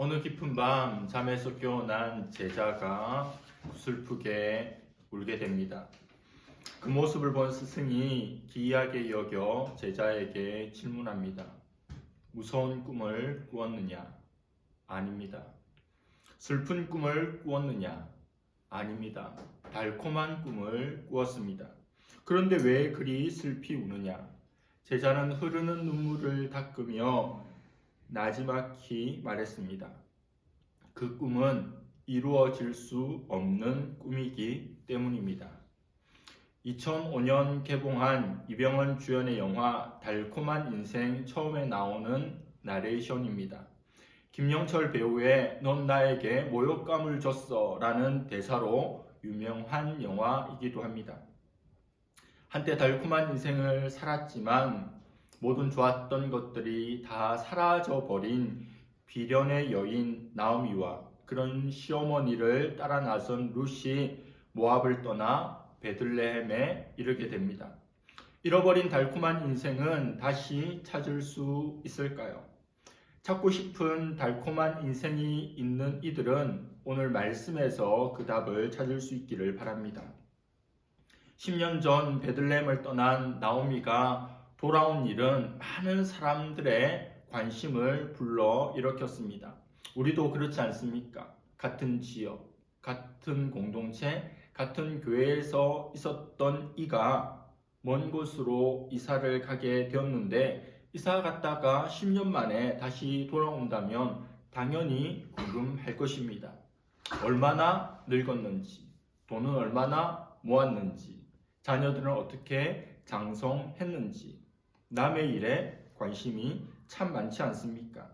어느 깊은 밤 잠에서 깨어난 제자가 슬프게 울게 됩니다. 그 모습을 본 스승이 기이하게 여겨 제자에게 질문합니다. 무서운 꿈을 꾸었느냐? 아닙니다. 슬픈 꿈을 꾸었느냐? 아닙니다. 달콤한 꿈을 꾸었습니다. 그런데 왜 그리 슬피 우느냐? 제자는 흐르는 눈물을 닦으며 나지막히 말했습니다. 그 꿈은 이루어질 수 없는 꿈이기 때문입니다. 2005년 개봉한 이병헌 주연의 영화 달콤한 인생 처음에 나오는 나레이션입니다. 김영철 배우의 넌 나에게 모욕감을 줬어 라는 대사로 유명한 영화이기도 합니다. 한때 달콤한 인생을 살았지만 모든 좋았던 것들이 다 사라져버린 비련의 여인 나오미와 그런 시어머니를 따라 나선 룻이 모압을 떠나 베들레헴에 이르게 됩니다. 잃어버린 달콤한 인생은 다시 찾을 수 있을까요? 찾고 싶은 달콤한 인생이 있는 이들은 오늘 말씀에서 그 답을 찾을 수 있기를 바랍니다. 10년 전 베들레헴을 떠난 나오미가 돌아온 일은 많은 사람들의 관심을 불러 일으켰습니다. 우리도 그렇지 않습니까? 같은 지역, 같은 공동체, 같은 교회에서 있었던 이가 먼 곳으로 이사를 가게 되었는데 이사 갔다가 10년 만에 다시 돌아온다면 당연히 궁금할 것입니다. 얼마나 늙었는지, 돈은 얼마나 모았는지, 자녀들은 어떻게 장성했는지, 남의 일에 관심이 참 많지 않습니까?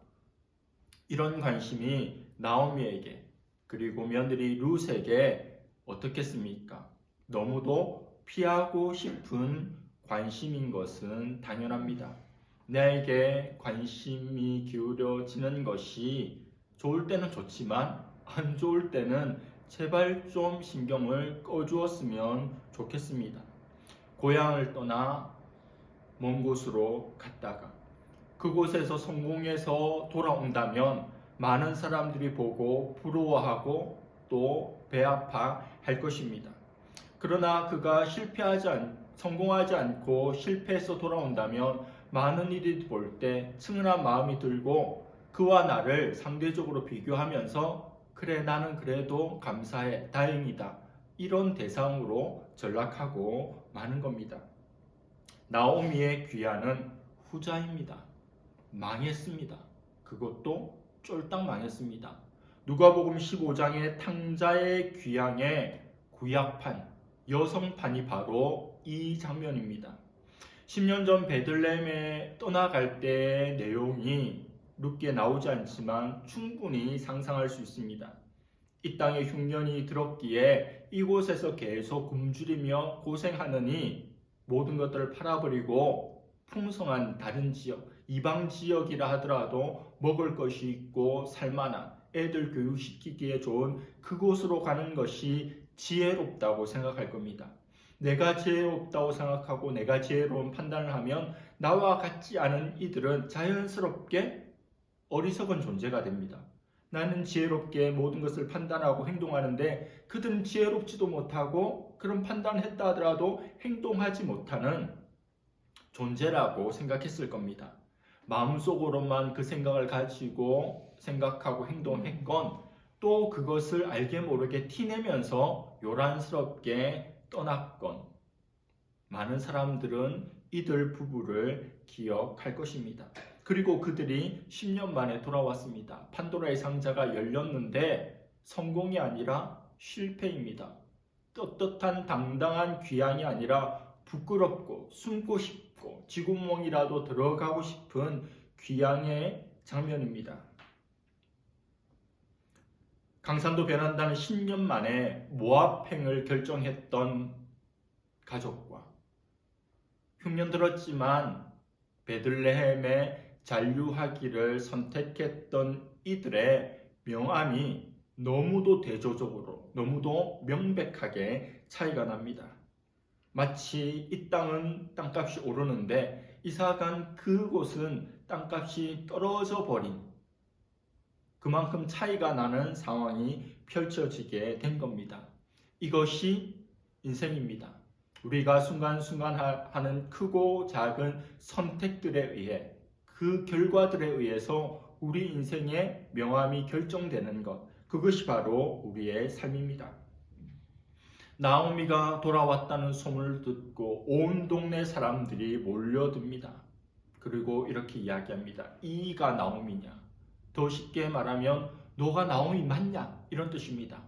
이런 관심이 나오미에게 그리고 며느리 룻에게 어떻겠습니까? 너무도 피하고 싶은 관심인 것은 당연합니다. 나에게 관심이 기울여지는 것이 좋을 때는 좋지만 안 좋을 때는 제발 좀 신경을 꺼주었으면 좋겠습니다. 고향을 떠나 먼 곳으로 갔다가 그곳에서 성공해서 돌아온다면 많은 사람들이 보고 부러워하고 또 배아파할 것입니다. 그러나 그가 성공하지 않고 실패해서 돌아온다면 많은 이들이 볼 때 측은한 마음이 들고 그와 나를 상대적으로 비교하면서 그래 나는 그래도 감사해 다행이다 이런 대상으로 전락하고 마는 겁니다. 나오미의 귀환은 후자입니다. 망했습니다. 그것도 쫄딱 망했습니다. 누가복음 15장의 탕자의 귀향의 구약판, 여성판이 바로 이 장면입니다. 10년 전 베들레헴에 떠나갈 때의 내용이 룻기에 나오지 않지만 충분히 상상할 수 있습니다. 이 땅에 흉년이 들었기에 이곳에서 계속 굶주리며 고생하느니 모든 것들을 팔아버리고 풍성한 다른 지역, 이방 지역이라 하더라도 먹을 것이 있고 살만한 애들 교육시키기에 좋은 그곳으로 가는 것이 지혜롭다고 생각할 겁니다. 내가 지혜롭다고 생각하고 내가 지혜로운 판단을 하면 나와 같지 않은 이들은 자연스럽게 어리석은 존재가 됩니다. 나는 지혜롭게 모든 것을 판단하고 행동하는데 그들은 지혜롭지도 못하고 그런 판단을 했다 하더라도 행동하지 못하는 존재라고 생각했을 겁니다. 마음속으로만 그 생각을 가지고 생각하고 행동했건 또 그것을 알게 모르게 티내면서 요란스럽게 떠났건 많은 사람들은 이들 부부를 기억할 것입니다. 그리고 그들이 10년 만에 돌아왔습니다. 판도라의 상자가 열렸는데 성공이 아니라 실패입니다. 떳떳한 당당한 귀향이 아니라 부끄럽고 숨고 싶고 쥐구멍이라도 들어가고 싶은 귀향의 장면입니다. 강산도 베란다는 10년 만에 모압행을 결정했던 가족과 흉년 들었지만 베들레헴에 잔류하기를 선택했던 이들의 명암이 너무도 대조적으로 너무도 명백하게 차이가 납니다. 마치 이 땅은 땅값이 오르는데 이사간 그곳은 땅값이 떨어져 버린 그만큼 차이가 나는 상황이 펼쳐지게 된 겁니다. 이것이 인생입니다. 우리가 순간순간 하는 크고 작은 선택들에 의해 그 결과들에 의해서 우리 인생의 명암이 결정되는 것, 그것이 바로 우리의 삶입니다. 나오미가 돌아왔다는 소문을 듣고 온 동네 사람들이 몰려듭니다. 그리고 이렇게 이야기합니다. 이가 나오미냐? 더 쉽게 말하면 너가 나오미 맞냐? 이런 뜻입니다.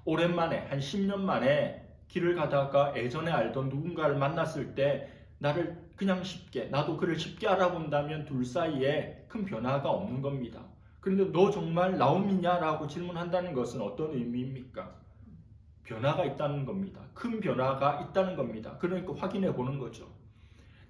오랜만에 한 10년 만에 길을 가다가 예전에 알던 누군가를 만났을 때 나를 그냥 쉽게, 나도 그를 쉽게 알아본다면 둘 사이에 큰 변화가 없는 겁니다. 그런데 너 정말 나오미냐? 라고 질문한다는 것은 어떤 의미입니까? 변화가 있다는 겁니다. 큰 변화가 있다는 겁니다. 그러니까 확인해 보는 거죠.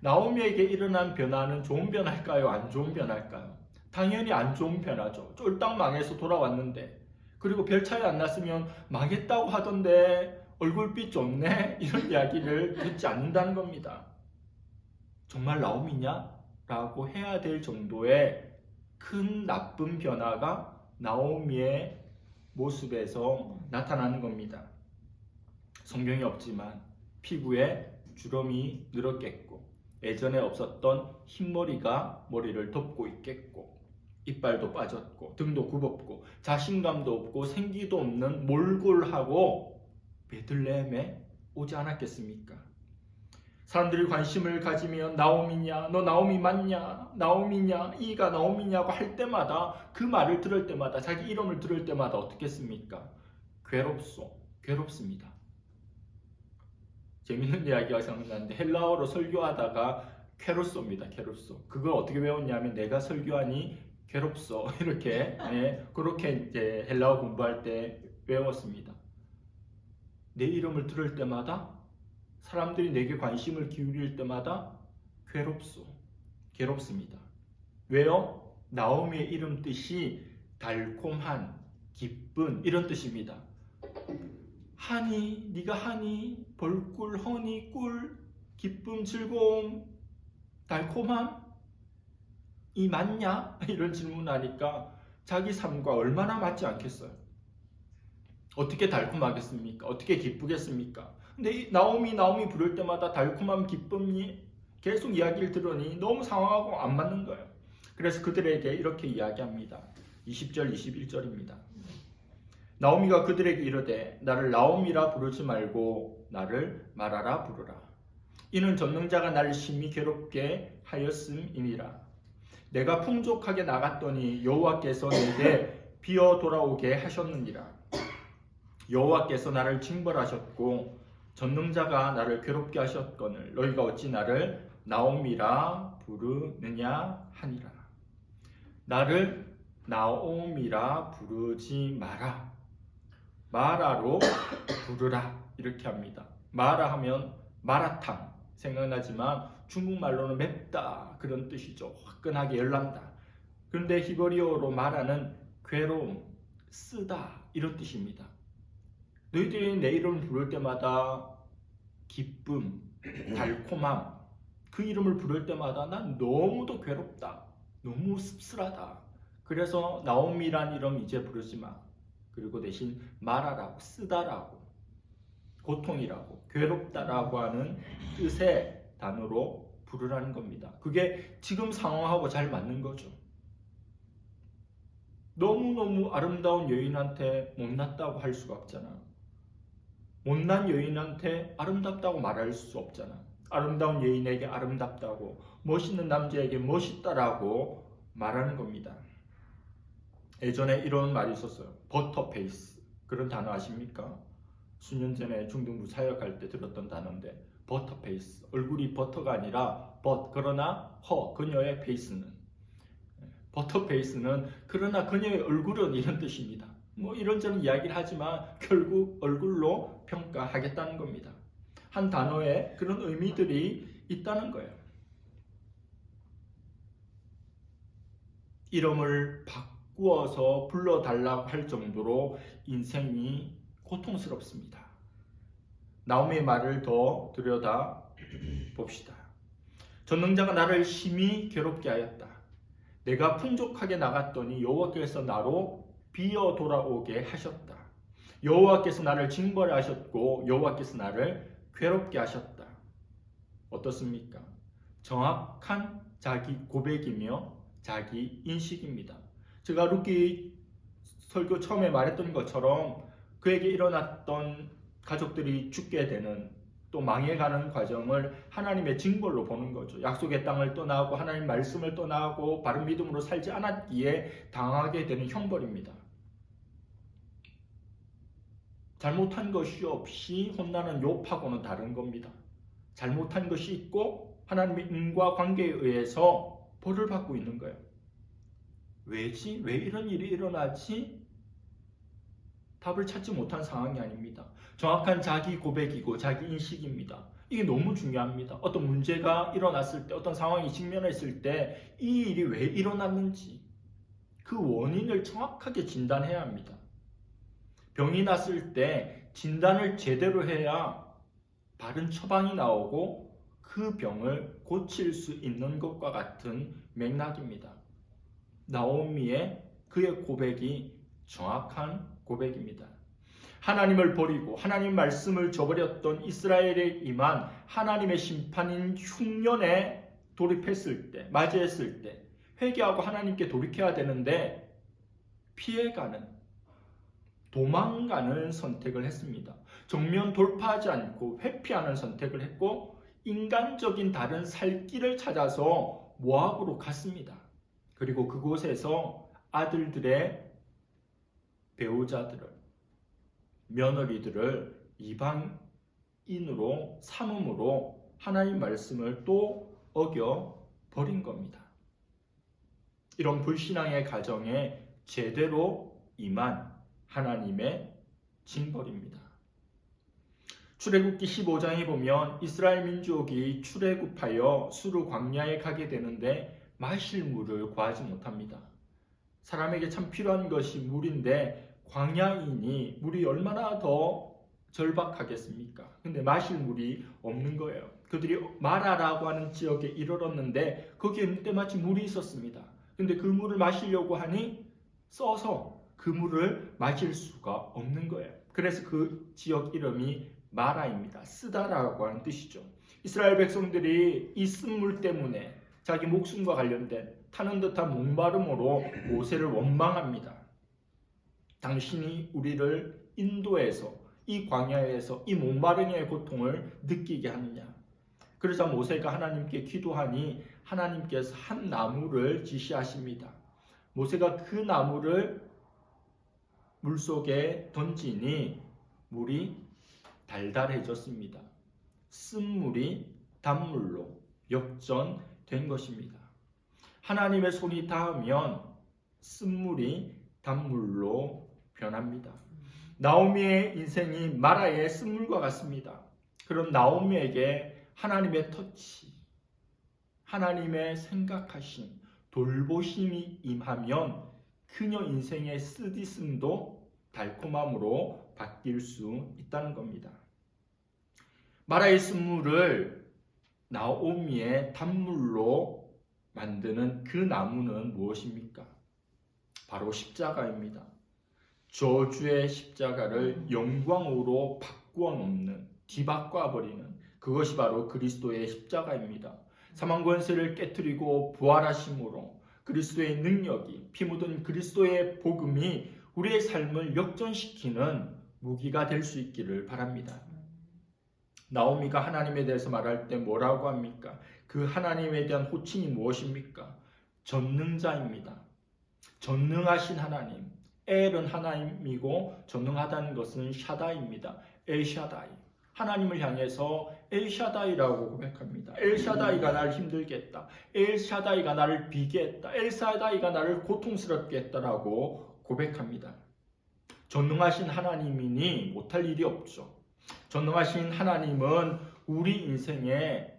나오미에게 일어난 변화는 좋은 변화일까요? 안 좋은 변화일까요? 당연히 안 좋은 변화죠. 쫄딱 망해서 돌아왔는데, 그리고 별 차이 안 났으면 망했다고 하던데 얼굴빛 좋네? 이런 이야기를 듣지 않는다는 겁니다. 정말 나오미냐? 라고 해야 될 정도의 큰 나쁜 변화가 나오미의 모습에서 나타나는 겁니다. 성경이 없지만 피부에 주름이 늘었겠고, 예전에 없었던 흰머리가 머리를 덮고 있겠고, 이빨도 빠졌고, 등도 굽었고, 자신감도 없고, 생기도 없는 몰골하고 베들레헴에 오지 않았겠습니까? 사람들이 관심을 가지면 나오미냐, 너 나오미 맞냐, 나오미냐, 이가 나오미냐고 할 때마다, 그 말을 들을 때마다, 자기 이름을 들을 때마다 어떻겠습니까? 괴롭습니다. 재밌는 이야기가 생각나는데, 헬라어로 설교하다가 쾌로소입니다. 쾌로소. 그걸 어떻게 배웠냐면, 내가 설교하니 괴롭소, 이렇게 그렇게 이제 헬라어 공부할 때 외웠습니다. 내 이름을 들을 때마다, 사람들이 내게 관심을 기울일 때마다 괴롭습니다. 왜요? 나오미의 이름 뜻이 달콤한, 기쁜, 이런 뜻입니다. 하니, 네가 하니, 벌꿀, 허니, 꿀, 기쁨, 즐거움, 달콤함, 이 맞냐? 이런 질문하니까 자기 삶과 얼마나 맞지 않겠어요? 어떻게 달콤하겠습니까? 어떻게 기쁘겠습니까? 근데 나오미 부를 때마다 달콤함, 기쁨이 계속 이야기를 들으니 너무 상황하고 안 맞는 거예요. 그래서 그들에게 이렇게 이야기합니다. 20절, 21절입니다. 나오미가 그들에게 이르되 나를 나오미라 부르지 말고 나를 마라라 부르라. 이는 전능자가 나를 심히 괴롭게 하였음이니라. 내가 풍족하게 나갔더니 여호와께서 내게 비어 돌아오게 하셨느니라. 여호와께서 나를 징벌하셨고 전능자가 나를 괴롭게 하셨거늘 너희가 어찌 나를 나오미라 부르느냐 하니라. 나를 나오미라 부르지 마라. 마라로 부르라. 이렇게 합니다. 마라 하면 마라탕 생각나지만 중국말로는 맵다 그런 뜻이죠. 화끈하게 열난다. 그런데 히브리어로 마라는 괴로움, 쓰다 이런 뜻입니다. 너희들이 내 이름을 부를 때마다 기쁨, 달콤함, 그 이름을 부를 때마다 난 너무도 괴롭다. 너무 씁쓸하다. 그래서 나오미란 이름 이제 부르지 마. 그리고 대신 마라라고, 쓰다라고, 고통이라고, 괴롭다라고 하는 뜻의 단어로 부르라는 겁니다. 그게 지금 상황하고 잘 맞는 거죠. 너무너무 아름다운 여인한테 못났다고 할 수가 없잖아. 못난 여인한테 아름답다고 말할 수 없잖아. 아름다운 여인에게 아름답다고, 멋있는 남자에게 멋있다라고 말하는 겁니다. 예전에 이런 말이 있었어요. 버터페이스. 그런 단어 아십니까? 수년 전에 중등부 사역할 때 들었던 단어인데, 버터페이스. 얼굴이 버터가 아니라 그러나 그녀의 페이스는. 버터페이스는 그러나 그녀의 얼굴은 이런 뜻입니다. 뭐 이런저런 이야기를 하지만 결국 얼굴로 평가하겠다는 겁니다. 한 단어에 그런 의미들이 있다는 거예요. 이름을 바꾸어서 불러달라고 할 정도로 인생이 고통스럽습니다. 나오미의 말을 더 들여다 봅시다. 전능자가 나를 심히 괴롭게 하였다. 내가 풍족하게 나갔더니 여호와께서 나로 비어 돌아오게 하셨다. 여호와께서 나를 징벌하셨고 여호와께서 나를 괴롭게 하셨다. 어떻습니까? 정확한 자기 고백이며 자기 인식입니다. 제가 루키 설교 처음에 말했던 것처럼 그에게 일어났던 가족들이 죽게 되는 또 망해가는 과정을 하나님의 징벌로 보는 거죠. 약속의 땅을 떠나고 하나님 말씀을 떠나고 바른 믿음으로 살지 않았기에 당하게 되는 형벌입니다. 잘못한 것이 없이 혼나는 욥하고는 다른 겁니다. 잘못한 것이 있고 하나님의 인과관계에 의해서 벌을 받고 있는 거예요. 왜지? 왜 이런 일이 일어나지? 답을 찾지 못한 상황이 아닙니다. 정확한 자기 고백이고 자기 인식입니다. 이게 너무 중요합니다. 어떤 문제가 일어났을 때, 어떤 상황이 직면했을 때 이 일이 왜 일어났는지 그 원인을 정확하게 진단해야 합니다. 병이 났을 때 진단을 제대로 해야 바른 처방이 나오고 그 병을 고칠 수 있는 것과 같은 맥락입니다. 나오미의 그의 고백이 정확한 고백입니다. 하나님을 버리고 하나님 말씀을 저버렸던 이스라엘에 임한 하나님의 심판인 흉년에 돌입했을 때, 맞이했을 때 회개하고 하나님께 돌이켜야 되는데 피해가는, 도망가는 선택을 했습니다. 정면 돌파하지 않고 회피하는 선택을 했고 인간적인 다른 살 길을 찾아서 모압으로 갔습니다. 그리고 그곳에서 아들들의 배우자들을, 며느리들을 이방인으로 삼음으로 하나님 말씀을 또 어겨버린 겁니다. 이런 불신앙의 가정에 제대로 임한 하나님의 징벌입니다. 출애굽기 15장에 보면 이스라엘 민족이 출애굽하여 수르 광야에 가게 되는데 마실 물을 구하지 못합니다. 사람에게 참 필요한 것이 물인데 광야이니 물이 얼마나 더 절박하겠습니까? 근데 마실 물이 없는 거예요. 그들이 마라라고 하는 지역에 이르렀는데 거기에 때마침 물이 있었습니다. 근데 그 물을 마시려고 하니 써서 그 물을 마실 수가 없는 거예요. 그래서 그 지역 이름이 마라입니다. 쓰다라고 하는 뜻이죠. 이스라엘 백성들이 이 쓴물 때문에 자기 목숨과 관련된 타는 듯한 목마름으로 모세를 원망합니다. 당신이 우리를 인도해서 이 광야에서 이 목마름의 고통을 느끼게 하느냐. 그러자 모세가 하나님께 기도하니 하나님께서 한 나무를 지시하십니다. 모세가 그 나무를 물속에 던지니 물이 달달해졌습니다. 쓴물이 단물로 역전된 것입니다. 하나님의 손이 닿으면 쓴물이 단물로 변합니다. 나오미의 인생이 마라의 쓴물과 같습니다. 그런 나오미에게 하나님의 터치, 하나님의 생각하심, 돌보심이 임하면 그녀 인생의 쓰디씀도 달콤함으로 바뀔 수 있다는 겁니다. 마라의 쓴물을 나오미의 단물로 만드는 그 나무는 무엇입니까? 바로 십자가입니다. 저주의 십자가를 영광으로 바꾸어 놓는, 뒤바꿔 버리는 그것이 바로 그리스도의 십자가입니다. 사망 권세를 깨뜨리고 부활하심으로 그리스도의 능력이, 피 묻은 그리스도의 복음이 우리의 삶을 역전시키는 무기가 될 수 있기를 바랍니다. 나오미가 하나님에 대해서 말할 때 뭐라고 합니까? 그 하나님에 대한 호칭이 무엇입니까? 전능자입니다. 전능하신 하나님. 엘은 하나님이고 전능하다는 것은 샤다이입니다. 엘샤다이. 하나님을 향해서 엘샤다이라고 고백합니다. 엘샤다이가 나를 힘들게 했다. 엘샤다이가 나를 비게 했다. 엘샤다이가 나를 고통스럽게 했다라고 고백합니다. 전능하신 하나님이니 못할 일이 없죠. 전능하신 하나님은 우리 인생의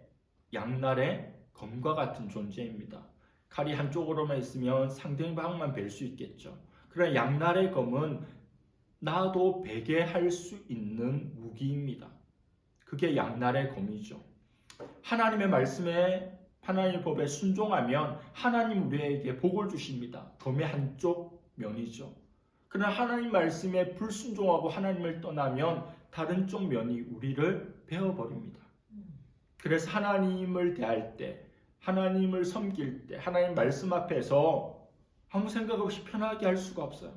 양날의 검과 같은 존재입니다. 칼이 한쪽으로만 있으면 상대방만 뵐 수 있겠죠. 그러나 양날의 검은 나도 베게 할 수 있는 무기입니다. 그게 양날의 검이죠. 하나님의 말씀에, 하나님의 법에 순종하면 하나님 우리에게 복을 주십니다. 검의 한쪽 면이죠. 그러나 하나님 말씀에 불순종하고 하나님을 떠나면 다른 쪽 면이 우리를 베어버립니다. 그래서 하나님을 대할 때, 하나님을 섬길 때, 하나님 말씀 앞에서 아무 생각 없이 편하게 할 수가 없어요.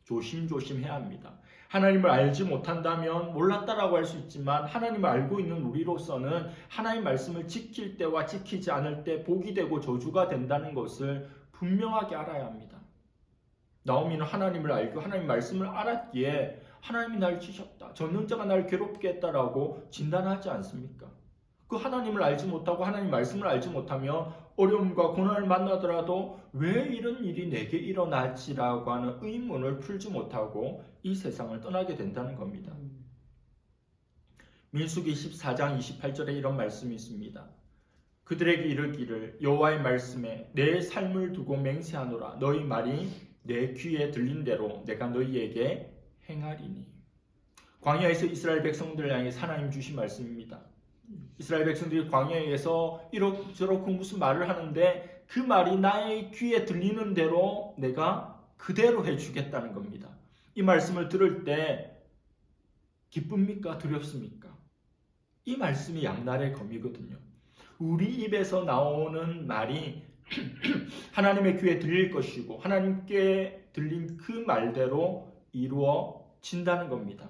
조심조심해야 합니다. 하나님을 알지 못한다면 몰랐다라고 할 수 있지만 하나님을 알고 있는 우리로서는 하나님 말씀을 지킬 때와 지키지 않을 때 복이 되고 저주가 된다는 것을 분명하게 알아야 합니다. 나오미는 하나님을 알고 하나님 말씀을 알았기에 하나님이 날 치셨다, 전능자가 날 괴롭게 했다라고 진단하지 않습니까? 그 하나님을 알지 못하고 하나님 말씀을 알지 못하면 어려움과 고난을 만나더라도 왜 이런 일이 내게 일어나지라고 하는 의문을 풀지 못하고 이 세상을 떠나게 된다는 겁니다. 민수기 14장 28절에 이런 말씀이 있습니다. 그들에게 이르기를 여호와의 말씀에 내 삶을 두고 맹세하노라. 너희 말이 내 귀에 들린 대로 내가 너희에게 행하리니. 광야에서 이스라엘 백성들 향해 하나님 주신 말씀입니다. 이스라엘 백성들이 광야에서 이럭저럭 무슨 말을 하는데 그 말이 나의 귀에 들리는 대로 내가 그대로 해주겠다는 겁니다. 이 말씀을 들을 때 기쁩니까? 두렵습니까? 이 말씀이 양날의 검이거든요. 우리 입에서 나오는 말이 하나님의 귀에 들릴 것이고 하나님께 들린 그 말대로 이루어진다는 겁니다.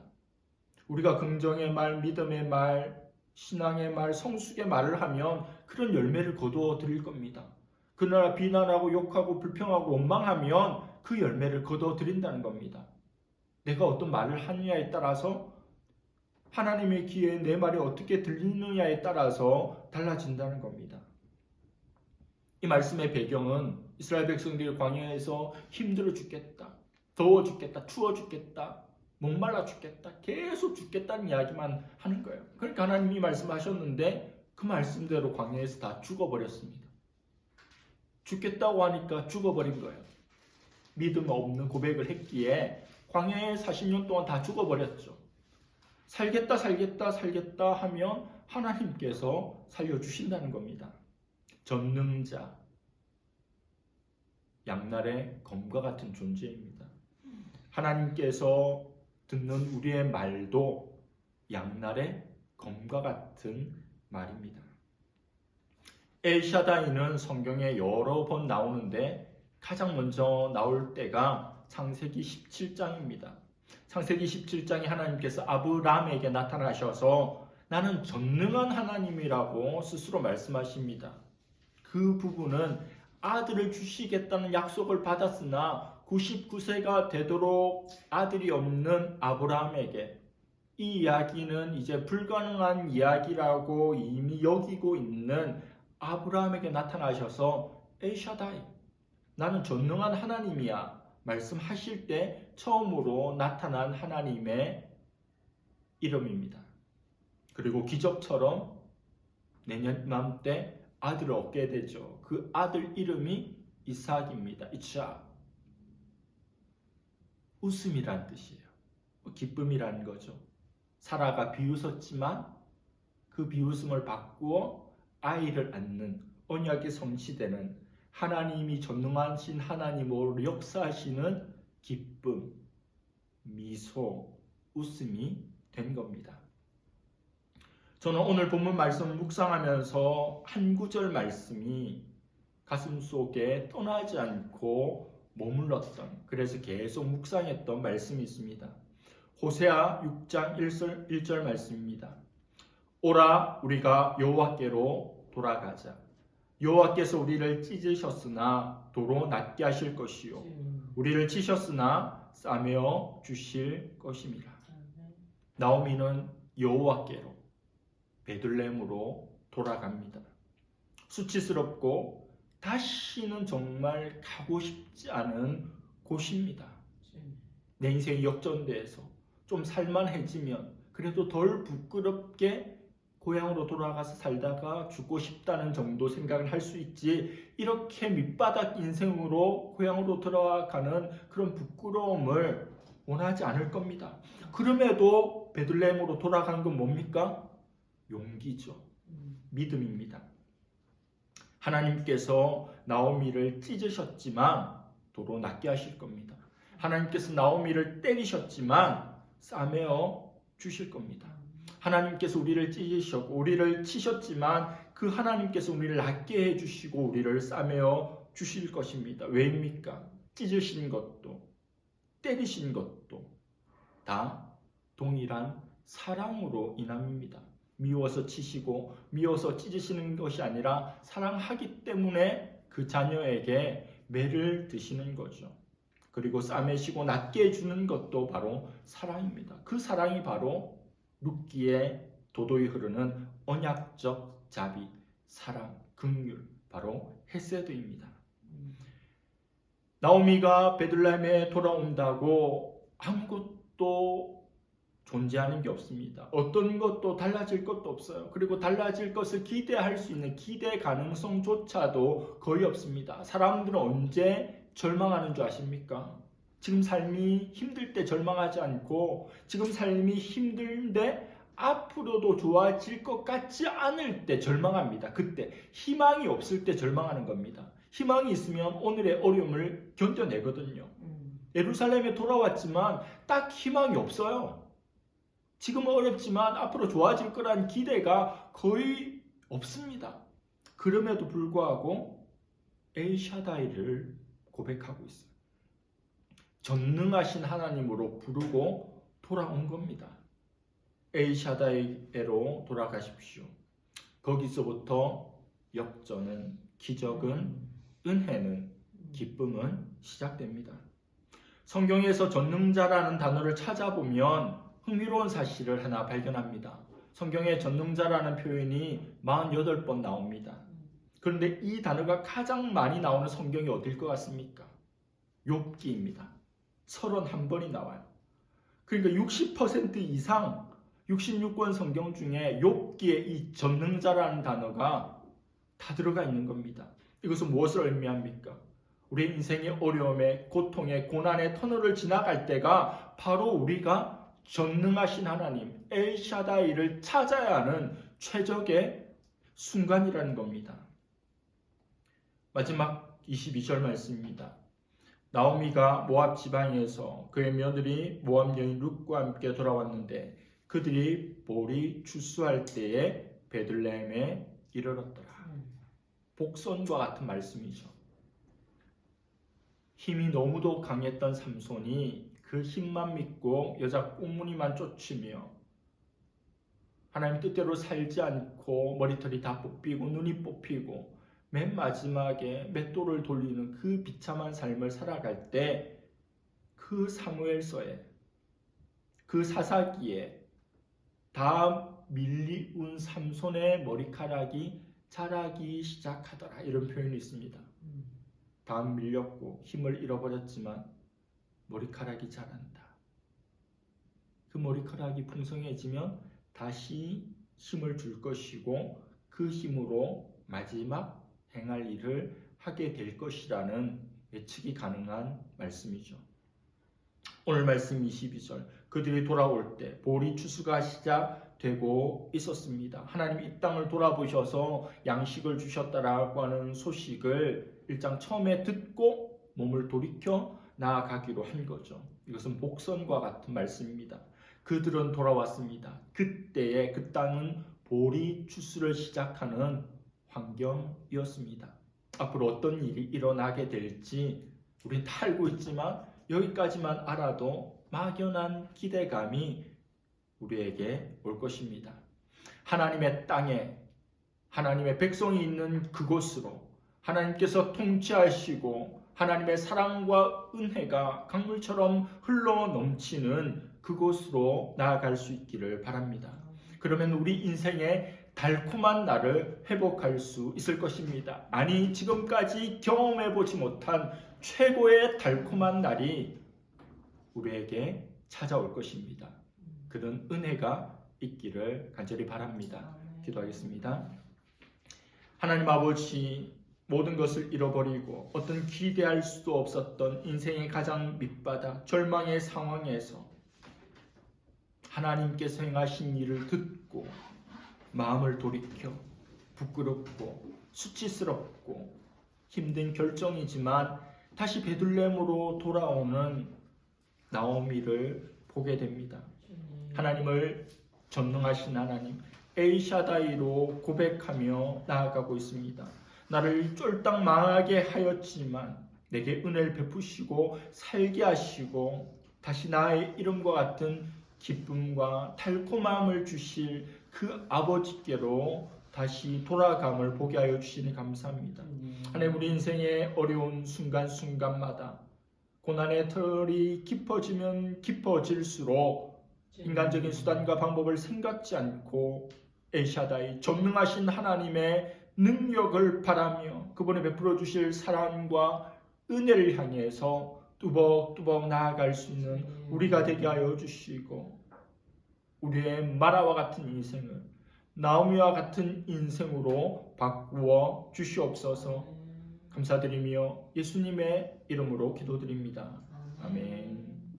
우리가 긍정의 말, 믿음의 말, 신앙의 말, 성숙의 말을 하면 그런 열매를 거두어 드릴 겁니다. 그러나 비난하고 욕하고 불평하고 원망하면 그 열매를 거두어 드린다는 겁니다. 내가 어떤 말을 하느냐에 따라서 하나님의 귀에 내 말이 어떻게 들리느냐에 따라서 달라진다는 겁니다. 이 말씀의 배경은 이스라엘 백성들이 광야에서 힘들어 죽겠다, 더워 죽겠다, 추워 죽겠다, 목말라 죽겠다, 계속 죽겠다는 이야기만 하는 거예요. 그러니까 하나님이 말씀하셨는데 그 말씀대로 광야에서 다 죽어버렸습니다. 죽겠다고 하니까 죽어버린 거예요. 믿음 없는 고백을 했기에 광야에 40년 동안 다 죽어버렸죠. 살겠다 하면 하나님께서 살려주신다는 겁니다. 전능자, 양날의 검과 같은 존재입니다. 하나님께서 듣는 우리의 말도 양날의 검과 같은 말입니다. 엘샤다이는 성경에 여러 번 나오는데 가장 먼저 나올 때가 창세기 17장입니다. 창세기 17장에 하나님께서 아브라함에게 나타나셔서 나는 전능한 하나님이라고 스스로 말씀하십니다. 그 부분은 아들을 주시겠다는 약속을 받았으나 99세가 되도록 아들이 없는 아브라함에게 이 이야기는 이제 불가능한 이야기라고 이미 여기고 있는 아브라함에게 나타나셔서 엘샤다이, 나는 전능한 하나님이야 말씀하실 때 처음으로 나타난 하나님의 이름입니다. 그리고 기적처럼 내년 이맘때 아들을 얻게 되죠. 그 아들 이름이 이삭입니다. 이삭. 웃음이란 뜻이에요. 기쁨이라는 거죠. 사라가 비웃었지만 그 비웃음을 바꾸어 아이를 낳는 언약이 성취되는 하나님이 전능하신 하나님으로 역사하시는 기쁨, 미소, 웃음이 된 겁니다. 저는 오늘 본문 말씀 묵상하면서 한 구절 말씀이 가슴 속에 떠나지 않고 머물렀던, 그래서 계속 묵상했던 말씀이 있습니다. 호세아 6장 1절 말씀입니다. 오라 우리가 여호와께로 돌아가자. 여호와께서 우리를 찢으셨으나 도로 낫게 하실 것이요 우리를 치셨으나 싸매어 주실 것임이라. 나오미는 여호와께로 베들레헴으로 돌아갑니다. 수치스럽고 다시는 정말 가고 싶지 않은 곳입니다. 내 인생이 역전돼서 좀 살만해지면 그래도 덜 부끄럽게 고향으로 돌아가서 살다가 죽고 싶다는 정도 생각을 할 수 있지, 이렇게 밑바닥 인생으로 고향으로 돌아가는 그런 부끄러움을 원하지 않을 겁니다. 그럼에도 베들레헴으로 돌아가는 건 뭡니까? 용기죠. 믿음입니다. 하나님께서 나오미를 찢으셨지만 도로 낫게 하실 겁니다. 하나님께서 나오미를 때리셨지만 싸매어 주실 겁니다. 하나님께서 우리를 찢으셨고 우리를 치셨지만 그 하나님께서 우리를 낫게 해주시고 우리를 싸매어 주실 것입니다. 왜입니까? 찢으신 것도 때리신 것도 다 동일한 사랑으로 인함입니다. 미워서 치시고 미워서 찢으시는 것이 아니라 사랑하기 때문에 그 자녀에게 매를 드시는 거죠. 그리고 싸매시고 낫게 해주는 것도 바로 사랑입니다. 그 사랑이 바로 룻기에 도도히 흐르는 언약적 자비, 사랑, 긍휼, 바로 헤세드입니다. 나오미가 베들레헴에 돌아온다고 아무것도 존재하는 게 없습니다. 어떤 것도 달라질 것도 없어요. 그리고 달라질 것을 기대할 수 있는 기대 가능성조차도 거의 없습니다. 사람들은 언제 절망하는 줄 아십니까? 지금 삶이 힘들 때 절망하지 않고 지금 삶이 힘든데 앞으로도 좋아질 것 같지 않을 때 절망합니다. 그때 희망이 없을 때 절망하는 겁니다. 희망이 있으면 오늘의 어려움을 견뎌내거든요. 예루살렘에 돌아왔지만 딱 희망이 없어요. 지금은 어렵지만 앞으로 좋아질 거란 기대가 거의 없습니다. 그럼에도 불구하고 엘샤다이를 고백하고 있어요. 전능하신 하나님으로 부르고 돌아온 겁니다. 엘샤다이로 돌아가십시오. 거기서부터 역전은, 기적은, 은혜는, 기쁨은 시작됩니다. 성경에서 전능자라는 단어를 찾아보면 흥미로운 사실을 하나 발견합니다. 성경에 전능자라는 표현이 48번 나옵니다. 그런데 이 단어가 가장 많이 나오는 성경이 어딜 것 같습니까? 욥기입니다. 31번이 나와요. 그러니까 60% 이상 66권 성경 중에 욥기에 이 전능자라는 단어가 다 들어가 있는 겁니다. 이것은 무엇을 의미합니까? 우리 인생의 어려움에, 고통에, 고난의 터널을 지나갈 때가 바로 우리가 전능하신 하나님 엘샤다이를 찾아야 하는 최적의 순간이라는 겁니다. 마지막 22절 말씀입니다. 나오미가 모압 지방에서 그의 며느리 모압 여인 룻과 함께 돌아왔는데 그들이 볼이 추수할 때에 베들레헴에 이르렀더라. 복선과 같은 말씀이죠. 힘이 너무도 강했던 삼손이 그 힘만 믿고 여자 꽁무니만 쫓으며 하나님 뜻대로 살지 않고 머리털이 다 뽑히고 눈이 뽑히고 맨 마지막에 맷돌을 돌리는 그 비참한 삶을 살아갈 때 그 사무엘서에 그 사사기에 다 밀리운 삼손의 머리카락이 자라기 시작하더라 이런 표현이 있습니다. 다 밀렸고 힘을 잃어버렸지만 머리카락이 자란다. 그 머리카락이 풍성해지면 다시 힘을 줄 것이고 그 힘으로 마지막 행할 일을 하게 될 것이라는 예측이 가능한 말씀이죠. 오늘 말씀 22절 그들이 돌아올 때 보리 추수가 시작되고 있었습니다. 하나님이 이 땅을 돌아보셔서 양식을 주셨다라고 하는 소식을 1장 처음에 듣고 몸을 돌이켜 나아가기로 한 거죠. 이것은 복선과 같은 말씀입니다. 그들은 돌아왔습니다. 그때에 그 땅은 보리 추수를 시작하는 환경이었습니다. 앞으로 어떤 일이 일어나게 될지 우리는 다 알고 있지만 여기까지만 알아도 막연한 기대감이 우리에게 올 것입니다. 하나님의 땅에 하나님의 백성이 있는 그곳으로 하나님께서 통치하시고 하나님의 사랑과 은혜가 강물처럼 흘러 넘치는 그곳으로 나아갈 수 있기를 바랍니다. 그러면 우리 인생의 달콤한 날을 회복할 수 있을 것입니다. 아니 지금까지 경험해보지 못한 최고의 달콤한 날이 우리에게 찾아올 것입니다. 그런 은혜가 있기를 간절히 바랍니다. 기도하겠습니다. 하나님 아버지, 모든 것을 잃어버리고 어떤 기대할 수도 없었던 인생의 가장 밑바닥 절망의 상황에서 하나님께서 행하신 일을 듣고 마음을 돌이켜 부끄럽고 수치스럽고 힘든 결정이지만 다시 베들레헴으로 돌아오는 나오미를 보게 됩니다. 하나님을 전능하신 하나님 엘샤다이로 고백하며 나아가고 있습니다. 나를 쫄딱 망하게 하였지만 내게 은혜를 베푸시고 살게 하시고 다시 나의 이름과 같은 기쁨과 달콤함을 주실 그 아버지께로 다시 돌아감을 보게 하여 주시니 감사합니다. 하나님, 우리 인생의 어려운 순간순간마다 고난의 털이 깊어지면 깊어질수록 인간적인 수단과 방법을 생각지 않고 엘샤다이 전능하신 하나님의 능력을 바라며 그분의 베풀어 주실 사랑과 은혜를 향해서 뚜벅뚜벅 나아갈 수 있는 우리가 되게 하여 주시고 우리의 마라와 같은 인생을 나오미와 같은 인생으로 바꾸어 주시옵소서. 감사드리며 예수님의 이름으로 기도드립니다.